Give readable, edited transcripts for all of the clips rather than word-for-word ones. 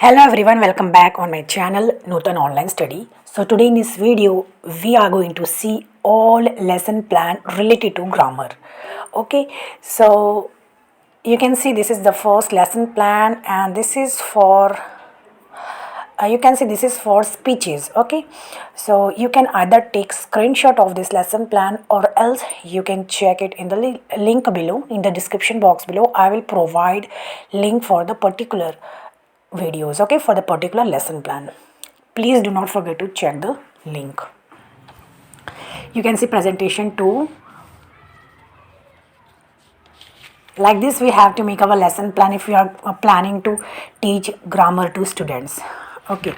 Hello everyone, welcome back on my channel Nutan Online Study. So today in this video we are going to see all lesson plan related to grammar. Okay, so you can see this is the first lesson plan and this is for you can see this is for speeches. Okay, so you can either take screenshot of this lesson plan or else you can check it in the link below, in the description box below. I will provide link for the particular videos, okay, for the particular lesson plan. Please do not forget to check the link. You can see presentation 2. Like this we have to make our lesson plan if we are planning to teach grammar to students. Okay,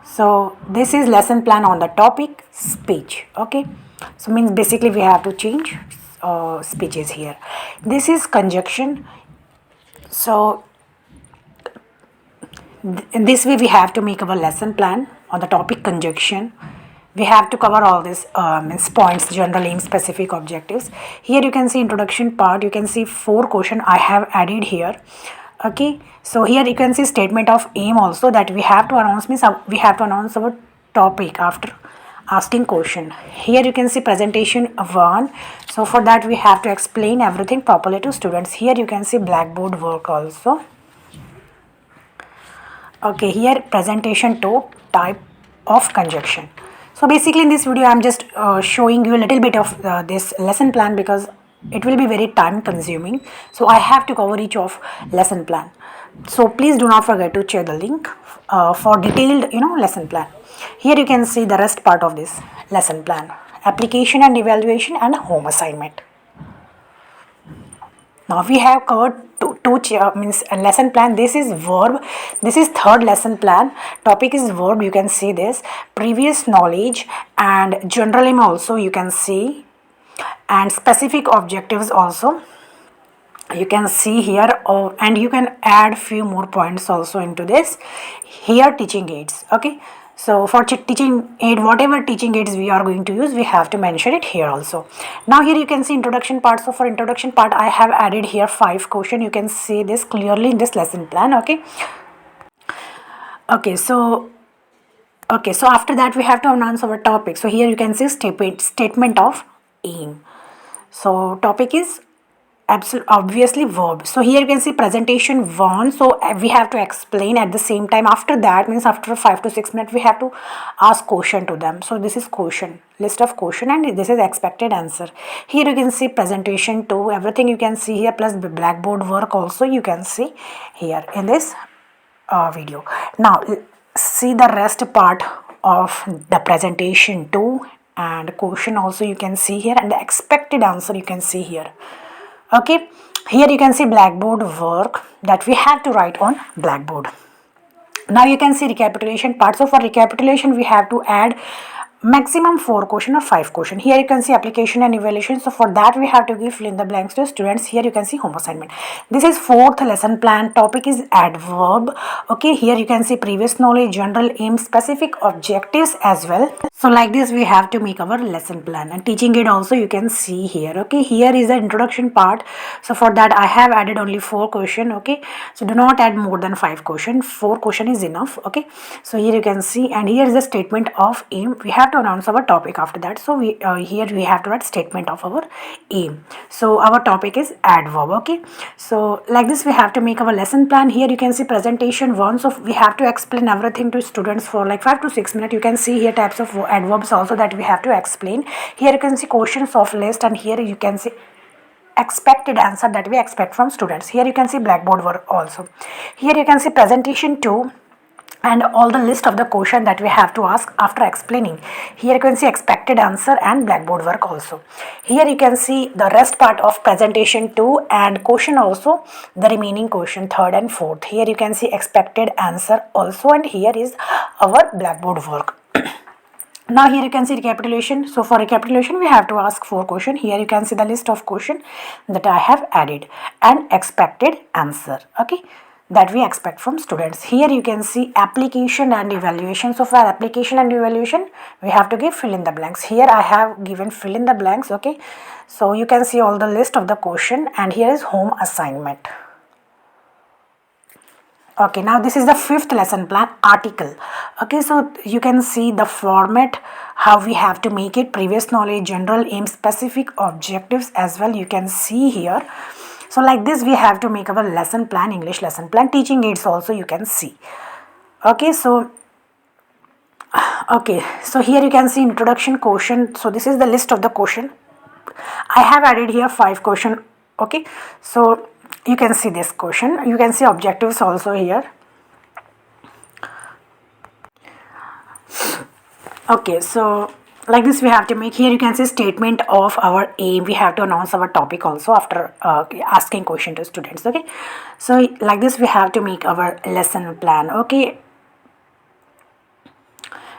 so this is lesson plan on the topic speech. Okay, so means basically we have to change speeches here. This is conjunction. So in this way we have to make our lesson plan on the topic conjunction. We have to cover all these means points: general, aim, specific, objectives. Here you can see introduction part. You can see 4 questions I have added here. Okay, so here you can see statement of aim also, that we have to announce, means we have to announce our topic after asking question. Here you can see presentation 1. So for that we have to explain everything properly to students. Here you can see blackboard work also. Okay, here presentation 2, type of conjunction. So basically in this video I am just showing you a little bit of this lesson plan because it will be very time consuming. So I have to cover each of lesson plan. So please do not forget to check the link for detailed lesson plan. Here you can see the rest part of this lesson plan: application and evaluation and home assignment. Now we have covered two means a lesson plan. This is verb. This is third lesson plan. Topic is verb. You can see this previous knowledge and general aim also you can see, and specific objectives also you can see here. And you can add few more points also into this. Here teaching aids. Okay, so for teaching aid, whatever teaching aids we are going to use, we have to mention it here also. Now here you can see introduction part. So for introduction part I have added here 5 questions. You can see this clearly in this lesson plan. Okay, so after that we have to announce our topic. So here you can see statement of aim. So topic is obviously verb. So here you can see presentation 1. So we have to explain at the same time. After that, means after 5 to 6 minutes we have to ask question to them. So this is question, list of question, and this is expected answer. Here you can see presentation 2, everything you can see here, plus the blackboard work also you can see here in this video. Now see the rest part of the presentation 2, and question also you can see here, and the expected answer you can see here. Okay, here you can see blackboard work that we have to write on blackboard. Now you can see recapitulation part. So for recapitulation we have to add maximum 4 question or 5 question. Here you can see application and evaluation. So for that we have to give fill in the blanks to students. Here you can see home assignment. This is 4th lesson plan. Topic is adverb. Okay, here you can see previous knowledge, general aim, specific objectives as well. So like this we have to make our lesson plan, and teaching aid also you can see here. Okay, here is the introduction part. So for that I have added only 4 question. Okay, so do not add more than 5 question. 4 question is enough. Okay, so here you can see, and here is the statement of aim. We have to announce our topic after that. So we here we have to write statement of our aim. So our topic is adverb. Okay, so like this we have to make our lesson plan. Here you can see presentation 1. So we have to explain everything to students for like 5 to 6 minutes. You can see here types of adverbs also that we have to explain. Here you can see questions of list, and here you can see expected answer that we expect from students. Here you can see blackboard work also. Here you can see presentation 2 and all the list of the question that we have to ask after explaining. Here you can see expected answer and blackboard work also. Here you can see the rest part of presentation 2 and question also, the remaining question 3rd and 4th. Here you can see expected answer also, and here is our blackboard work. Now here you can see recapitulation. So for recapitulation we have to ask 4 questions. Here you can see the list of questions that I have added and expected answer. Okay, that we expect from students. Here you can see application and evaluation. So for application and evaluation, we have to give fill in the blanks. Here I have given fill in the blanks. Okay, so you can see all the list of the question, and here is home assignment. Okay, now this is the fifth lesson plan, article. Okay, so you can see the format, how we have to make it, previous knowledge, general, aim, specific, objectives as well. You can see here. So like this we have to make our lesson plan, English lesson plan, teaching aids also you can see. Okay, so here you can see introduction, quotient. So this is the list of the quotient. I have added here 5 quotient. Okay, so you can see this quotient. You can see objectives also here. Okay, so like this we have to make. Here you can see statement of our aim. We have to announce our topic also after asking question to students. Okay, so like this we have to make our lesson plan. Okay,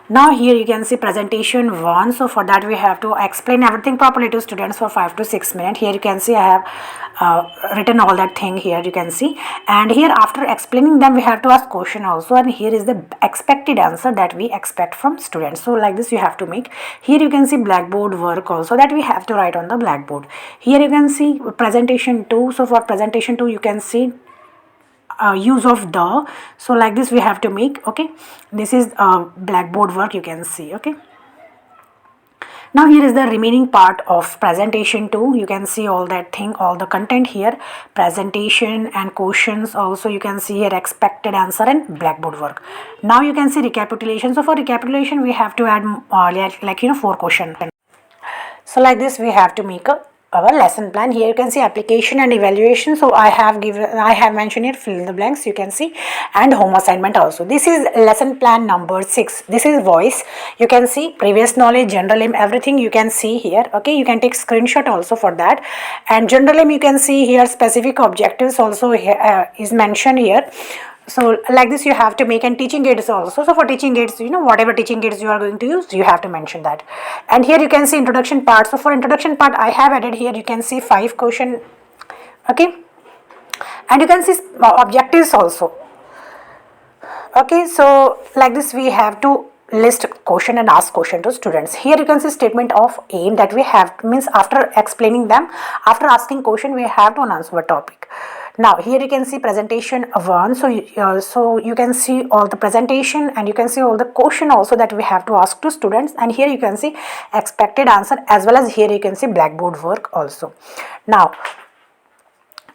now here you can see presentation 1. So for that we have to explain everything properly to students for 5 to 6 minutes. Here you can see I have written all that thing here, you can see. And here after explaining them we have to ask question also, and here is the expected answer that we expect from students. So like this you have to make. Here you can see blackboard work also that we have to write on the blackboard. Here you can see presentation 2. So for presentation 2 you can see use of the. So like this we have to make. Okay, this is blackboard work, you can see. Okay, now here is the remaining part of presentation 2. You can see all that thing, all the content here, presentation and questions also. You can see here expected answer and blackboard work. Now you can see recapitulation. So for recapitulation we have to add 4 questions. So like this we have to make our lesson plan. Here you can see application and evaluation. So I have mentioned here fill in the blanks, you can see, and home assignment also. This is lesson plan number 6. This is voice. You can see previous knowledge, general aim, everything you can see here. Okay, you can take screenshot also for that. And general aim you can see here, specific objectives also is mentioned here. So like this you have to make, and teaching aids also. So for teaching aids, whatever teaching aids you are going to use, you have to mention that. And here you can see introduction part. So for introduction part I have added here, you can see 5 question. Okay, and you can see objectives also. Okay, so like this we have to list question and ask question to students. Here you can see statement of aim that we have, means after explaining them, after asking question we have to announce our topic. Now here you can see presentation 1. So you can see all the presentation, and you can see all the question also that we have to ask to students. And here you can see expected answer, as well as here you can see blackboard work also. Now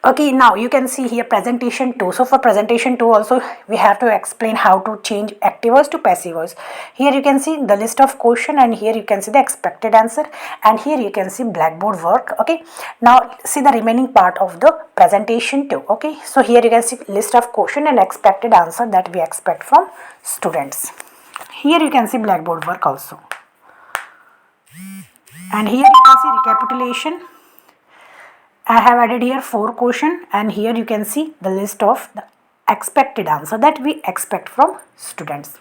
okay, now you can see here presentation 2. So for presentation 2 also we have to explain how to change active voice to passive voice. Here you can see the list of question, and here you can see the expected answer, and here you can see blackboard work. Okay, now see the remaining part of the presentation 2. Okay, so here you can see list of question and expected answer that we expect from students. Here you can see blackboard work also, and here you can see recapitulation. I have added here 4 question, and here you can see the list of the expected answer that we expect from students.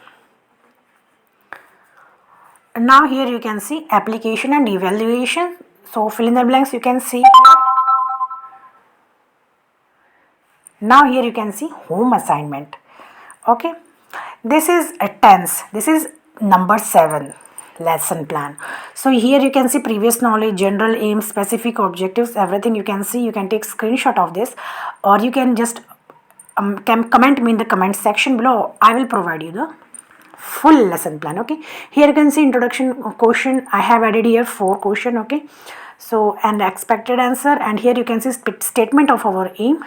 Now here you can see application and evaluation. So fill in the blanks you can see here. Now here you can see home assignment. Okay, this is a tense. This is number 7 lesson plan. So here you can see previous knowledge, general aim, specific objectives, everything you can see. You can take screenshot of this, or you can just can comment me in the comment section below. I will provide you the full lesson plan. Okay, here you can see introduction question. I have added here 4 question. Okay, so and expected answer, and here you can see statement of our aim.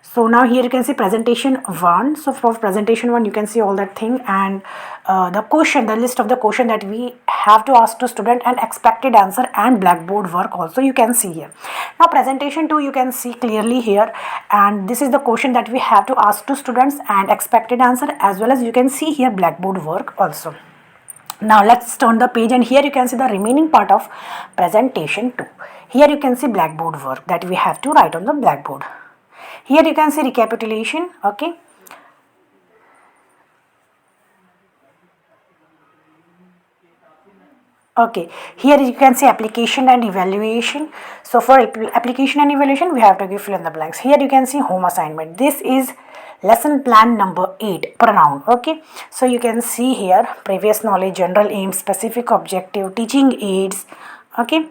So now here you can see presentation 1. So for presentation 1 you can see all that thing, and the question, the list of the question that we have to ask to student, and expected answer and blackboard work also you can see here. Now presentation 2 you can see clearly here, and this is the question that we have to ask to students and expected answer, as well as you can see here blackboard work also. Now let's turn the page, and here you can see the remaining part of presentation 2. Here you can see blackboard work that we have to write on the blackboard. Here you can see recapitulation. Okay, okay, here you can see application and evaluation. So for application and evaluation we have to give fill in the blanks. Here you can see home assignment. This is Lesson plan number 8, pronoun. Okay, so you can see here previous knowledge, general aim, specific objective, teaching aids. Okay,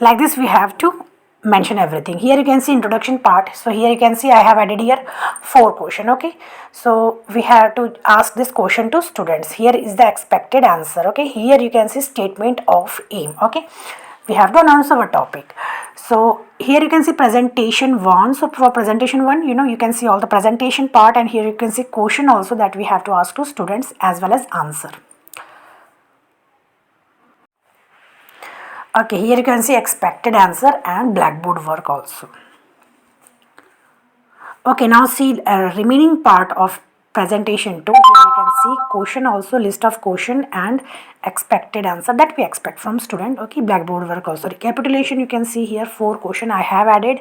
like this we have to mention everything. Here you can see introduction part. So here you can see I have added here 4 question. Okay, so we have to ask this question to students. Here is the expected answer. Okay, here you can see statement of aim. Okay, we have to announce our topic. So here you can see presentation 1. So for presentation 1, you can see all the presentation part, and here you can see question also that we have to ask to students as well as answer. Okay, here you can see expected answer and blackboard work also. Okay, now see remaining part of presentation 2. Here you can see question also, list of question and expected answer that we expect from student. Okay, blackboard work also. Recapitulation, you can see here 4 question I have added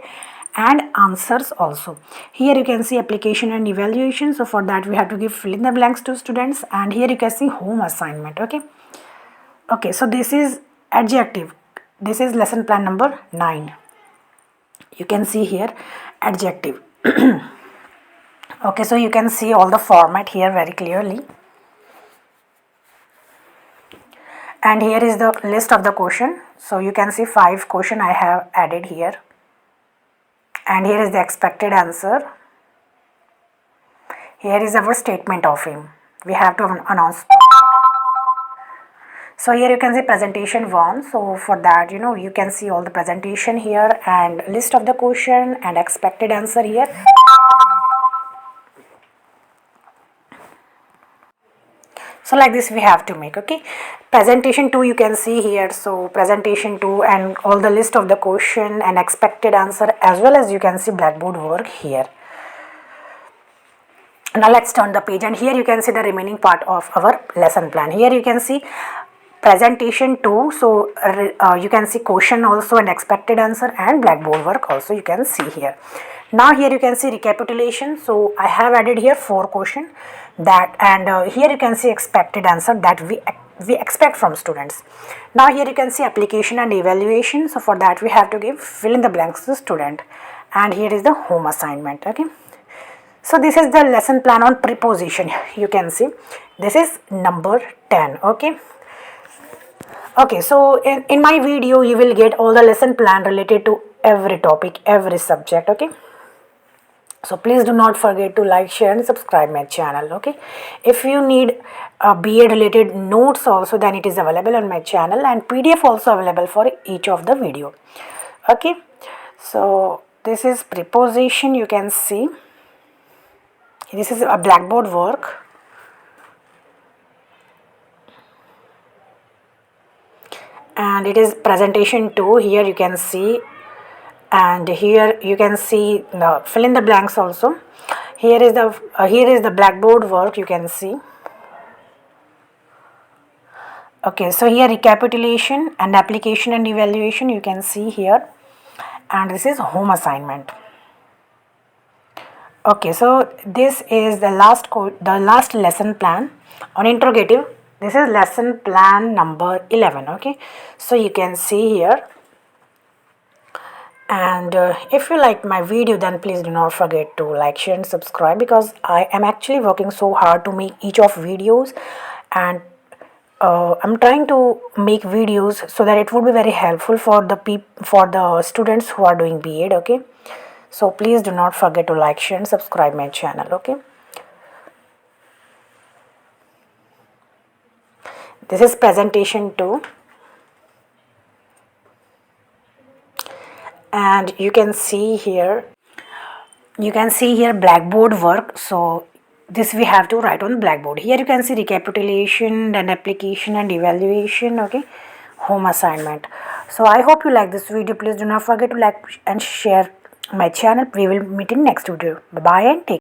and answers also. Here you can see application and evaluation. So for that we have to give fill in the blanks to students, and here you can see home assignment. Okay, so this is adjective. This is lesson plan number 9. You can see here adjective. Okay, so you can see all the format here very clearly, and here is the list of the question. So you can see 5 question I have added here, and here is the expected answer. Here is our statement of aim. We have to announce. So here you can see presentation 1. So for that, you can see all the presentation here and list of the question and expected answer here. So like this we have to make. Okay, presentation 2 you can see here. So presentation 2 and all the list of the question and expected answer, as well as you can see blackboard work here. Now let's turn the page, and here you can see the remaining part of our lesson plan. Here you can see presentation 2. So you can see question also and expected answer and blackboard work also you can see here. Now here you can see recapitulation. So I have added here 4 question that, and here you can see expected answer that we expect from students. Now here you can see application and evaluation. So for that we have to give fill in the blanks to student, and here is the home assignment. Okay, so this is the lesson plan on preposition. You can see this is number 10. Okay, so in my video you will get all the lesson plan related to every topic, every subject. Okay, so please do not forget to like, share and subscribe my channel. Okay, if you need BA related notes also, then it is available on my channel, and PDF also available for each of the video. Okay, so this is preposition. You can see this is a blackboard work. And it is presentation 2. Here you can see, and here you can see the fill in the blanks also. Here is the blackboard work you can see. Okay, so here recapitulation and application and evaluation you can see here, and this is home assignment. Okay, so this is the last lesson plan on interrogative. This is lesson plan number 11. Okay, so you can see here, and if you like my video, then please do not forget to like, share and subscribe, because I am actually working so hard to make each of videos, and I'm trying to make videos so that it would be very helpful for the students who are doing B.Ed. Okay, so please do not forget to like, share and subscribe my channel. Okay, this is presentation 2, and you can see here blackboard work. So this we have to write on blackboard. Here you can see recapitulation and application and evaluation. Okay, home assignment. So I hope you like this video. Please do not forget to like and share my channel. We will meet in next video. Bye bye and take care.